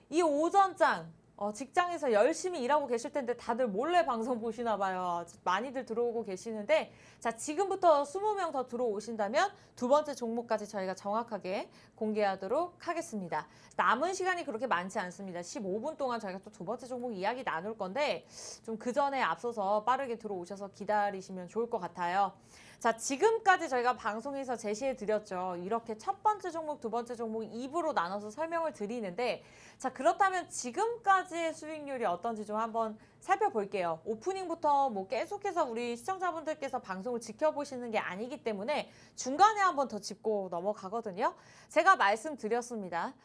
A: 이 오전장 직장에서 열심히 일하고 계실 텐데 다들 몰래 방송 보시나 봐요. 많이들 들어오고 계시는데 자, 지금부터 20명 더 들어오신다면 두 번째 종목까지 저희가 정확하게 공개하도록 하겠습니다. 남은 시간이 그렇게 많지 않습니다. 15분 동안 저희가 또 두 번째 종목 이야기 나눌 건데 좀 그 전에 앞서서 빠르게 들어오셔서 기다리시면 좋을 것 같아요. 자, 지금까지 저희가 방송에서 제시해 드렸죠. 이렇게 첫 번째 종목, 두 번째 종목 2부로 나눠서 설명을 드리는데, 자, 그렇다면 지금까지의 수익률이 어떤지 좀 한번 살펴볼게요. 오프닝부터 뭐 계속해서 우리 시청자분들께서 방송을 지켜보시는 게 아니기 때문에 중간에 한번 더 짚고 넘어가거든요. 제가 말씀드렸습니다.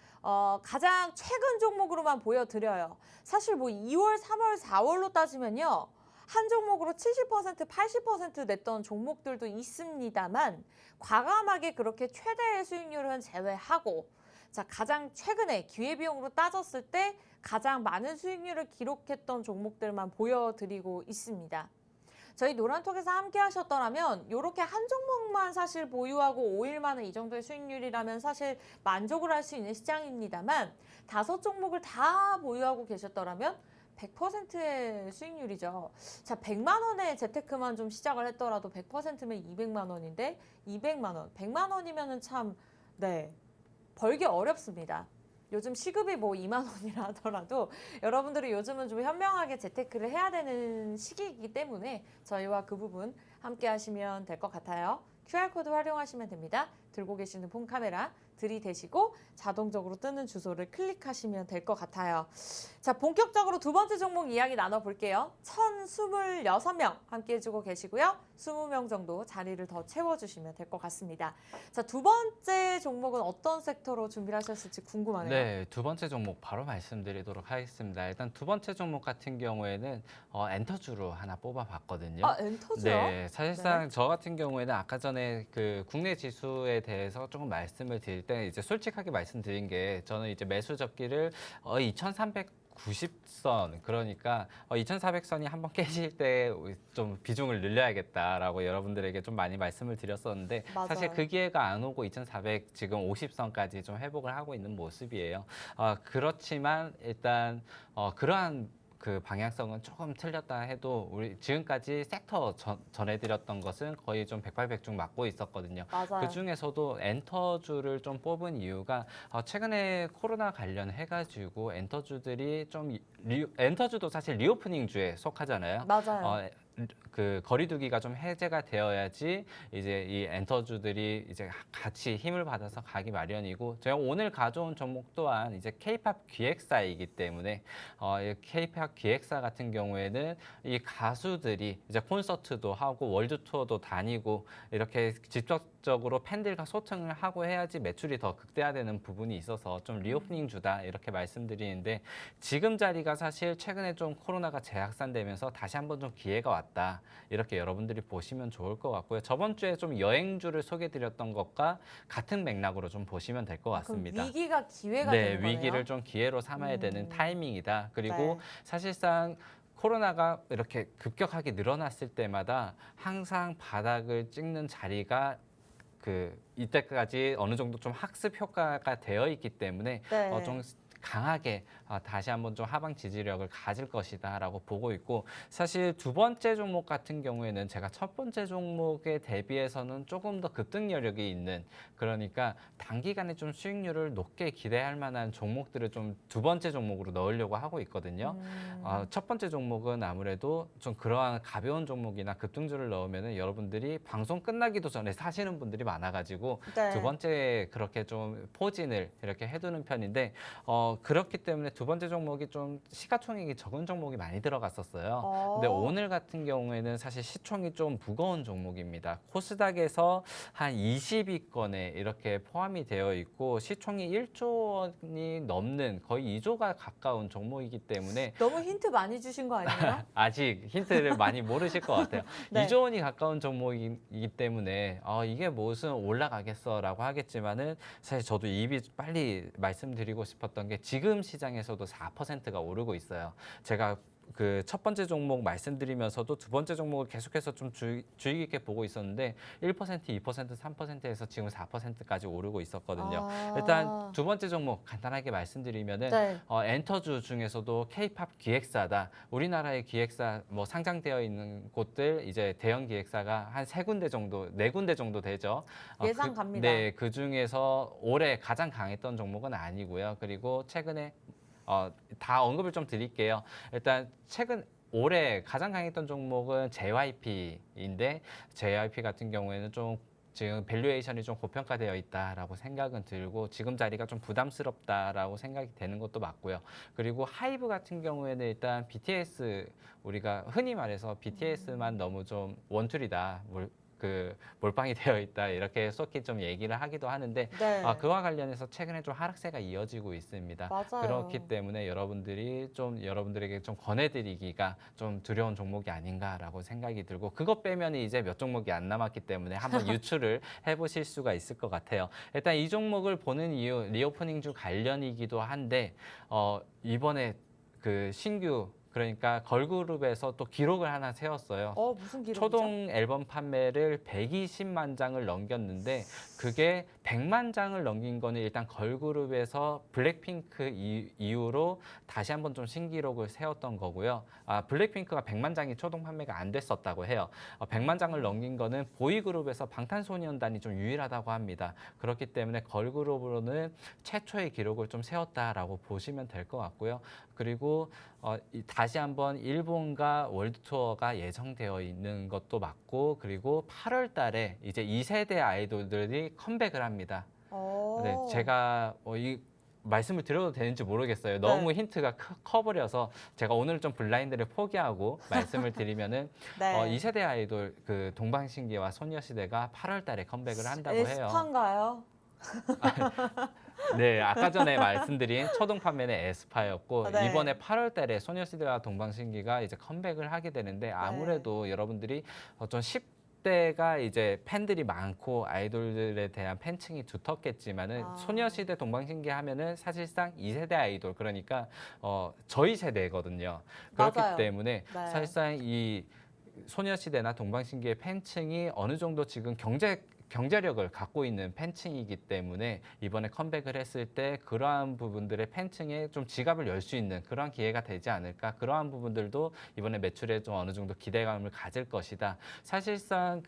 A: 가장 최근 종목으로만 보여드려요. 사실 뭐 2월, 3월, 4월로 따지면요. 한 종목으로 70%, 80% 냈던 종목들도 있습니다만 과감하게 그렇게 최대의 수익률은 제외하고 자, 가장 최근에 기회비용으로 따졌을 때 가장 많은 수익률을 기록했던 종목들만 보여드리고 있습니다. 저희 노란톡에서 함께 하셨더라면 이렇게 한 종목만 사실 보유하고 5일 만에 이 정도의 수익률이라면 사실 만족을 할 수 있는 시장입니다만 5종목을 다 보유하고 계셨더라면 100%의 수익률이죠. 자, 100만 원의 재테크만 좀 시작을 했더라도 100%면 200만 원인데 200만 원, 100만 원이면은 참 네. 벌기 어렵습니다. 요즘 시급이 뭐 2만 원이라 하더라도 여러분들이 요즘은 좀 현명하게 재테크를 해야 되는 시기이기 때문에 저희와 그 부분 함께 하시면 될 것 같아요. QR코드 활용하시면 됩니다. 들고 계시는 폰 카메라 들이대시고 자동적으로 뜨는 주소를 클릭하시면 될 것 같아요. 자, 본격적으로 두 번째 종목 이야기 나눠볼게요. 1,026명 함께 해주고 계시고요. 20명 정도 자리를 더 채워주시면 될 것 같습니다. 자, 두 번째 종목은 어떤 섹터로 준비를 하셨을지 궁금하네요.
C: 네, 두 번째 종목 바로 말씀드리도록 하겠습니다. 일단 두 번째 종목 같은 경우에는 엔터주로 하나 뽑아봤거든요.
A: 아, 엔터주요?
C: 네, 사실상 저 같은 경우에는 아까 전에 그 국내 지수에 대해서 조금 말씀을 드릴 때 이제 솔직하게 말씀드린 게 저는 이제 매수 접기를 2,390선 그러니까 2,400선이 한번 깨질 때 좀 비중을 늘려야겠다라고 여러분들에게 좀 많이 말씀을 드렸었는데
A: 맞아요.
C: 사실 그 기회가 안 오고 2,400 지금 50선까지 좀 회복을 하고 있는 모습이에요. 그렇지만 일단 그러한 그 방향성은 조금 틀렸다 해도 우리 지금까지 섹터 전해드렸던 것은 거의 좀 백발백중 맞고 있었거든요.
A: 맞아요.
C: 그 중에서도 엔터주를 좀 뽑은 이유가 최근에 코로나 관련해가지고 엔터주들이 좀 엔터주도 사실 리오프닝주에 속하잖아요.
A: 맞아요.
C: 그 거리두기가 좀 해제가 되어야지 이제 이 엔터주들이 이제 같이 힘을 받아서 가기 마련이고 제가 오늘 가져온 종목 또한 이제 K-팝 기획사이기 때문에 이 K-팝 기획사 같은 경우에는 이 가수들이 이제 콘서트도 하고 월드 투어도 다니고 이렇게 직접적으로 팬들과 소통을 하고 해야지 매출이 더 극대화되는 부분이 있어서 좀 리오프닝 주다 이렇게 말씀드리는데 지금 자리가 사실 최근에 좀 코로나가 재확산되면서 다시 한번 좀 기회가 왔다. 이렇게 여러분들이 보시면 좋을 것 같고요. 저번 주에 좀 여행주를 소개드렸던 것과 같은 맥락으로 좀 보시면 될 것
A: 그럼
C: 같습니다.
A: 위기가 기회가
C: 네,
A: 되는 거네요.
C: 위기를 좀 기회로 삼아야 되는 타이밍이다. 그리고
A: 네.
C: 사실상 코로나가 이렇게 급격하게 늘어났을 때마다 항상 바닥을 찍는 자리가 이때까지 어느 정도 좀 학습 효과가 되어 있기 때문에
A: 네.
C: 좀 강하게 다시 한번 좀 하방 지지력을 가질 것이다라고 보고 있고 사실 두 번째 종목 같은 경우에는 제가 첫 번째 종목에 대비해서는 조금 더 급등 여력이 있는 그러니까 단기간에 좀 수익률을 높게 기대할 만한 종목들을 좀 두 번째 종목으로 넣으려고 하고 있거든요. 첫 번째 종목은 아무래도 좀 그러한 가벼운 종목이나 급등주를 넣으면은 여러분들이 방송 끝나기도 전에 사시는 분들이 많아가지고
A: 네.
C: 두 번째 그렇게 좀 포진을 이렇게 해두는 편인데 그렇기 때문에 두 번째 종목이 좀 시가총액이 적은 종목이 많이 들어갔었어요. 근데 오늘 같은 경우에는 사실 시총이 좀 무거운 종목입니다. 코스닥에서 한 20위권에 이렇게 포함이 되어 있고 시총이 1조 원이 넘는 거의 2조가 가까운 종목이기 때문에
A: 너무 힌트 많이 주신 거 아니에요?
C: 아직 힌트를 많이 모르실 것 같아요.
A: 네.
C: 2조 원이 가까운 종목이기 때문에 이게 무슨 올라가겠어라고 하겠지만은 사실 저도 입이 빨리 말씀드리고 싶었던 게 지금 시장에서도 4%가 오르고 있어요. 제가 그 첫 번째 종목 말씀드리면서도 두 번째 종목을 계속해서 좀 주의 깊게 보고 있었는데 1%, 2%, 3%에서 지금 4%까지 오르고 있었거든요. 일단 두 번째 종목 간단하게 말씀드리면은
A: 네.
C: 엔터주 중에서도 K-팝 기획사다. 우리나라의 기획사 뭐 상장되어 있는 곳들 이제 대형 기획사가 한 3군데 정도, 4군데 정도 되죠.
A: 예상 갑니다.
C: 네, 그 중에서 올해 가장 강했던 종목은 아니고요. 그리고 최근에 다 언급을 좀 드릴게요. 일단 최근 올해 가장 강했던 종목은 JYP인데 JYP 같은 경우에는 좀 지금 밸류에이션이 좀 고평가되어 있다라고 생각은 들고 지금 자리가 좀 부담스럽다라고 생각이 되는 것도 맞고요. 그리고 하이브 같은 경우에는 일단 BTS 우리가 흔히 말해서 BTS만 너무 좀 원툴이다. 몰빵이 되어 있다 이렇게 쏟기 좀 얘기를 하기도 하는데
A: 네.
C: 그와 관련해서 최근에 좀 하락세가 이어지고 있습니다.
A: 맞아요.
C: 그렇기 때문에 여러분들에게 좀 권해드리기가 좀 두려운 종목이 아닌가라고 생각이 들고 그것 빼면 이제 몇 종목이 안 남았기 때문에 한번 유출을 해보실 수가 있을 것 같아요. 일단 이 종목을 보는 이유 리오프닝 주 관련이기도 한데 이번에 그 신규 그러니까 걸그룹에서 또 기록을 하나 세웠어요.
A: 무슨 기록이죠?
C: 초동 앨범 판매를 120만 장을 넘겼는데 그게 100만 장을 넘긴 거는 일단 걸그룹에서 블랙핑크 이후로 다시 한번 좀 신기록을 세웠던 거고요. 블랙핑크가 100만 장이 초동 판매가 안 됐었다고 해요. 100만 장을 넘긴 거는 보이그룹에서 방탄소년단이 좀 유일하다고 합니다. 그렇기 때문에 걸그룹으로는 최초의 기록을 좀 세웠다라고 보시면 될 것 같고요. 그리고 다시 한번 일본과 월드 투어가 예정되어 있는 것도 맞고 그리고 8월 달에 이제 2세대 아이돌들이 컴백을 합니다. 네, 제가 이 말씀을 드려도 되는지 모르겠어요. 너무 힌트가 커버려서 제가 오늘 좀 블라인드를 포기하고 말씀을 드리면은
A: 네.
C: 2세대 아이돌 그 동방신기와 소녀시대가 8월 달에 컴백을 한다고 해요.
A: 에스파인가요?
C: 네, 아까 전에 말씀드린 초동 판매는 에스파였고
A: 네.
C: 이번에 8월 달에 소녀시대와 동방신기가 이제 컴백을 하게 되는데 아무래도 여러분들이 좀 10대가 이제 팬들이 많고 아이돌들에 대한 팬층이 두텁겠지만은 소녀시대 동방신기 하면은 사실상 2세대 아이돌 그러니까 저희 세대거든요. 그렇기
A: 맞아요.
C: 때문에
A: 네.
C: 사실상 이 소녀시대나 동방신기의 팬층이 어느 정도 지금 경제력을 갖고 있는 팬층이기 때문에 이번에 컴백을 했을 때 그러한 부분들의 팬층에 좀 지갑을 열 수 있는 그러한 기회가 되지 않을까. 그러한 부분들도 이번에 매출에 좀 어느 정도 기대감을 가질 것이다. 사실상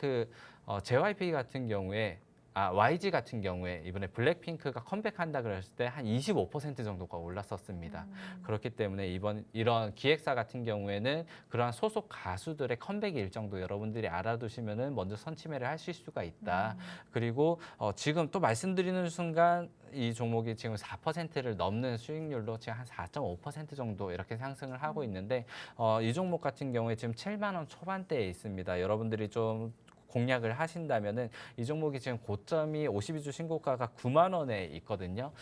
C: JYP 같은 경우에 YG 같은 경우에 이번에 블랙핑크가 컴백한다 그랬을 때 한 25% 정도가 올랐었습니다. 그렇기 때문에 이런 기획사 같은 경우에는 그러한 소속 가수들의 컴백 일정도 여러분들이 알아두시면은 먼저 선취매를 하실 수가 있다. 그리고 지금 또 말씀드리는 순간 이 종목이 지금 4%를 넘는 수익률로 지금 한 4.5% 정도 이렇게 상승을 하고 있는데 이 종목 같은 경우에 지금 7만 원 초반대에 있습니다. 여러분들이 좀 공략을 하신다면은 이 종목이 지금 고점이 52주 신고가가 9만 원에 있거든요.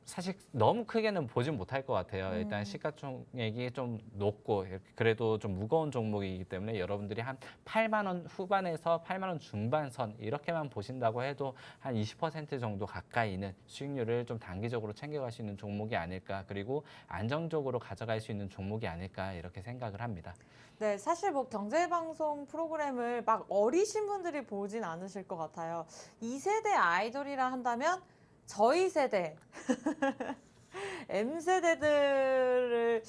C: 사실 너무 크게는 보진 못할 것 같아요. 일단 시가총액이 좀 높고 그래도 좀 무거운 종목이기 때문에 여러분들이 한 8만 원 후반에서 8만 원 중반선 이렇게만 보신다고 해도 한 20% 정도 가까이는 수익률을 좀 단기적으로 챙겨갈 수 있는 종목이 아닐까 그리고 안정적으로 가져갈 수 있는 종목이 아닐까 이렇게 생각을 합니다.
A: 네, 사실 뭐 경제방송 프로그램을 막 어리신 분들이 보진 않으실 것 같아요. 2세대 아이돌이라 한다면 저희 세대, M세대들을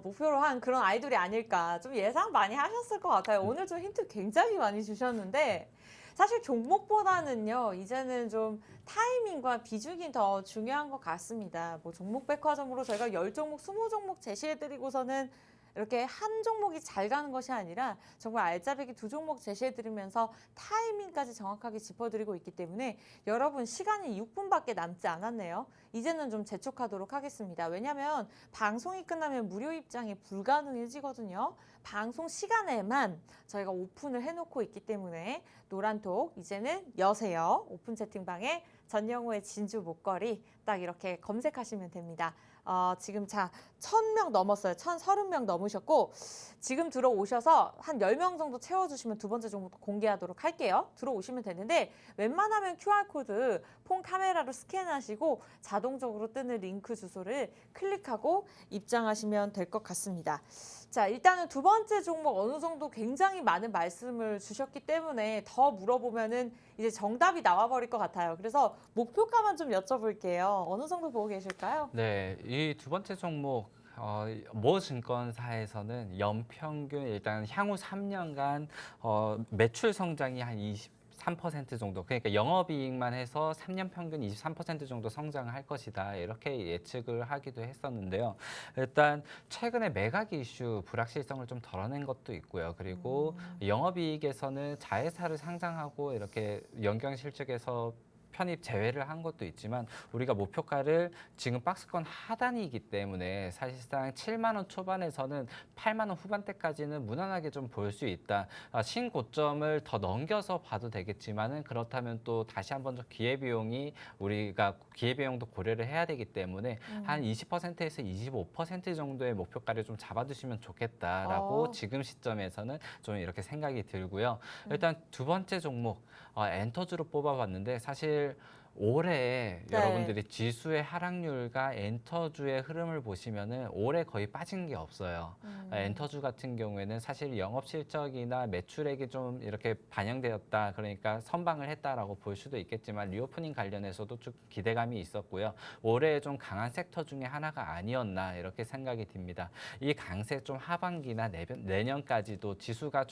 A: 목표로 한 그런 아이돌이 아닐까 좀 예상 많이 하셨을 것 같아요. 오늘 좀 힌트 굉장히 많이 주셨는데 사실 종목보다는요, 이제는 좀 타이밍과 비중이 더 중요한 것 같습니다. 뭐 종목 백화점으로 저희가 10종목, 20종목 제시해드리고서는 이렇게 한 종목이 잘 가는 것이 아니라 정말 알짜배기 2종목 제시해드리면서 타이밍까지 정확하게 짚어드리고 있기 때문에 여러분 시간이 6분밖에 남지 않았네요. 이제는 좀 재촉하도록 하겠습니다. 왜냐하면 방송이 끝나면 무료 입장이 불가능해지거든요. 방송 시간에만 저희가 오픈을 해놓고 있기 때문에 노란톡 이제는 여세요. 오픈 채팅방에 전영호의 진주 목걸이 딱 이렇게 검색하시면 됩니다. 지금 1,000명 넘었어요. 1,030명 넘으셨고 지금 들어오셔서 한 10명 정도 채워주시면 두 번째 종목 공개하도록 할게요. 들어오시면 되는데 웬만하면 QR코드 폰 카메라로 스캔하시고 자동적으로 뜨는 링크 주소를 클릭하고 입장하시면 될 것 같습니다. 자, 일단은 두 번째 종목 어느 정도 굉장히 많은 말씀을 주셨기 때문에 더 물어보면은 이제 정답이 나와버릴 것 같아요. 그래서 목표가만 좀 여쭤볼게요. 어느 정도 보고 계실까요?
C: 네, 이 두 번째 종목 모 증권사에서는 연평균 일단 향후 3년간 매출 성장이 한 23% 정도, 그러니까 영업이익만 해서 3년 평균 23% 정도 성장을 할 것이다. 이렇게 예측을 하기도 했었는데요. 일단 최근에 매각 이슈 불확실성을 좀 덜어낸 것도 있고요. 그리고 영업이익에서는 자회사를 상장하고 이렇게 연경 실적에서 편입 제외를 한 것도 있지만 우리가 목표가를 지금 박스권 하단이기 때문에 사실상 7만 원 초반에서는 8만 원 후반대까지는 무난하게 좀 볼 수 있다. 신고점을 더 넘겨서 봐도 되겠지만은 그렇다면 또 다시 한번 좀 기회비용이 우리가 기회비용도 고려를 해야 되기 때문에 한 20%에서 25% 정도의 목표가를 좀 잡아두시면 좋겠다라고 지금 시점에서는 좀 이렇게 생각이 들고요. 일단 두 번째 종목 엔터주로 뽑아봤는데 사실 올해
A: 네.
C: 여러분들이 지수의 하락률과 엔터주의 흐름을 보시면은 올해 거의 빠진 게 없어요. 엔터주 같은 경우에는 사실 영업 실적이나 매출액이 좀 이렇게 반영되었다, 그러니까 선방을 했다라고 볼 수도 있겠지만 리오프닝 관련해서도 좀 기대감이 있었고요. 올해 좀 강한 섹터 중에 하나가 아니었나 이렇게 생각이 듭니다. 이 강세 좀 하반기나 내년까지도 지수가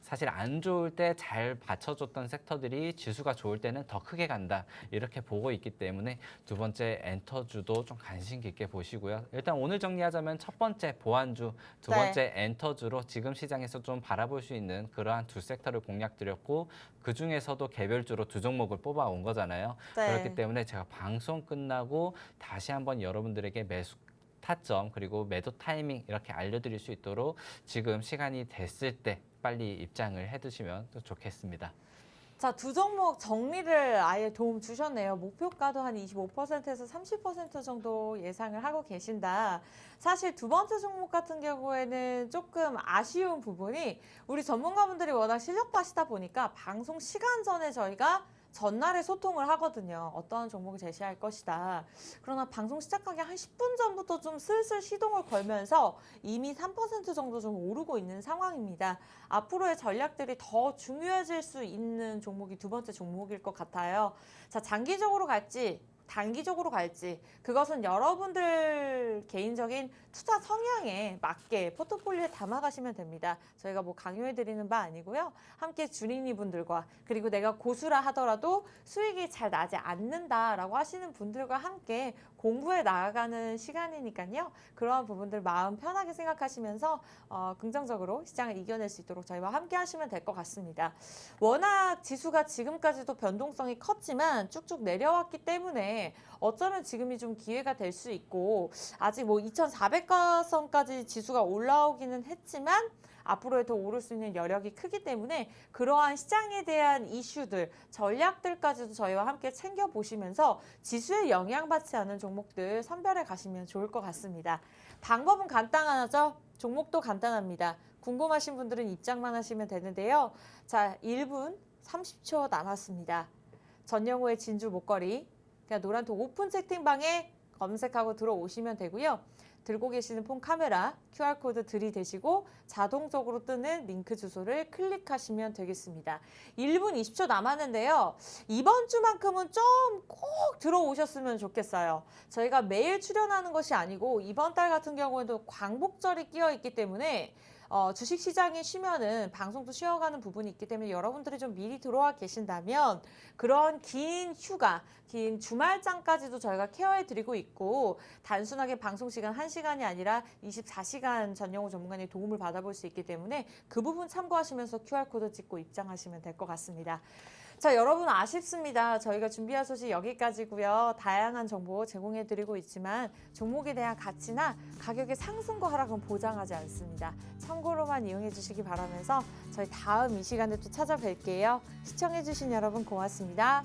C: 사실 안 좋을 때 잘 받쳐줬던 섹터들이 지수가 좋을 때는 더 크게 간다, 이렇게 보고 있기 때문에 두 번째 엔터주도 좀 관심 깊게 보시고요. 일단 오늘 정리하자면 첫 번째 보안주, 두
A: 네.
C: 번째 엔터주로 지금 시장에서 좀 바라볼 수 있는 그러한 두 섹터를 공략드렸고, 그 중에서도 개별주로 두 종목을 뽑아온 거잖아요.
A: 네.
C: 그렇기 때문에 제가 방송 끝나고 다시 한번 여러분들에게 매수 타점 그리고 매도 타이밍 이렇게 알려드릴 수 있도록 지금 시간이 됐을 때 빨리 입장을 해두시면 또 좋겠습니다.
A: 자, 두 종목 정리를 아예 도움 주셨네요. 목표가도 한 25%에서 30% 정도 예상을 하고 계신다. 사실 두 번째 종목 같은 경우에는 조금 아쉬운 부분이 우리 전문가분들이 워낙 실력파시다 보니까 방송 시간 전에 저희가 전날에 소통을 하거든요. 어떠한 종목을 제시할 것이다. 그러나 방송 시작하기 한 10분 전부터 좀 슬슬 시동을 걸면서 이미 3% 정도 좀 오르고 있는 상황입니다. 앞으로의 전략들이 더 중요해질 수 있는 종목이 두 번째 종목일 것 같아요. 자, 장기적으로 갈지 단기적으로 갈지 그것은 여러분들 개인적인 투자 성향에 맞게 포트폴리오에 담아가시면 됩니다. 저희가 뭐 강요해드리는 바 아니고요. 함께 주린이 분들과 그리고 내가 고수라 하더라도 수익이 잘 나지 않는다라고 하시는 분들과 함께 공부해 나아가는 시간이니까요. 그러한 부분들 마음 편하게 생각하시면서 긍정적으로 시장을 이겨낼 수 있도록 저희와 함께 하시면 될 것 같습니다. 워낙 지수가 지금까지도 변동성이 컸지만 쭉쭉 내려왔기 때문에 어쩌면 지금이 좀 기회가 될 수 있고 아직 뭐 2,400가선까지 지수가 올라오기는 했지만 앞으로에 더 오를 수 있는 여력이 크기 때문에 그러한 시장에 대한 이슈들, 전략들까지도 저희와 함께 챙겨보시면서 지수에 영향받지 않은 종목들 선별해 가시면 좋을 것 같습니다. 방법은 간단하죠? 종목도 간단합니다. 궁금하신 분들은 입장만 하시면 되는데요. 자, 1분 30초 남았습니다. 전영호의 진주 목걸이, 그냥 노란톡 오픈 채팅방에 검색하고 들어오시면 되고요. 들고 계시는 폰 카메라, QR코드 들이대시고 자동적으로 뜨는 링크 주소를 클릭하시면 되겠습니다. 1분 20초 남았는데요. 이번 주만큼은 좀 꼭 들어오셨으면 좋겠어요. 저희가 매일 출연하는 것이 아니고 이번 달 같은 경우에도 광복절이 끼어 있기 때문에 주식시장이 쉬면은 방송도 쉬어가는 부분이 있기 때문에 여러분들이 좀 미리 들어와 계신다면 그런 긴 휴가, 긴 주말장까지도 저희가 케어해드리고 있고 단순하게 방송시간 1시간이 아니라 24시간 전영호 전문가님 도움을 받아볼 수 있기 때문에 그 부분 참고하시면서 QR코드 찍고 입장하시면 될 것 같습니다. 자, 여러분 아쉽습니다. 저희가 준비한 소식 여기까지고요. 다양한 정보 제공해드리고 있지만 종목에 대한 가치나 가격의 상승과 하락은 보장하지 않습니다. 참고로만 이용해 주시기 바라면서 저희 다음 이 시간에 또 찾아뵐게요. 시청해주신 여러분 고맙습니다.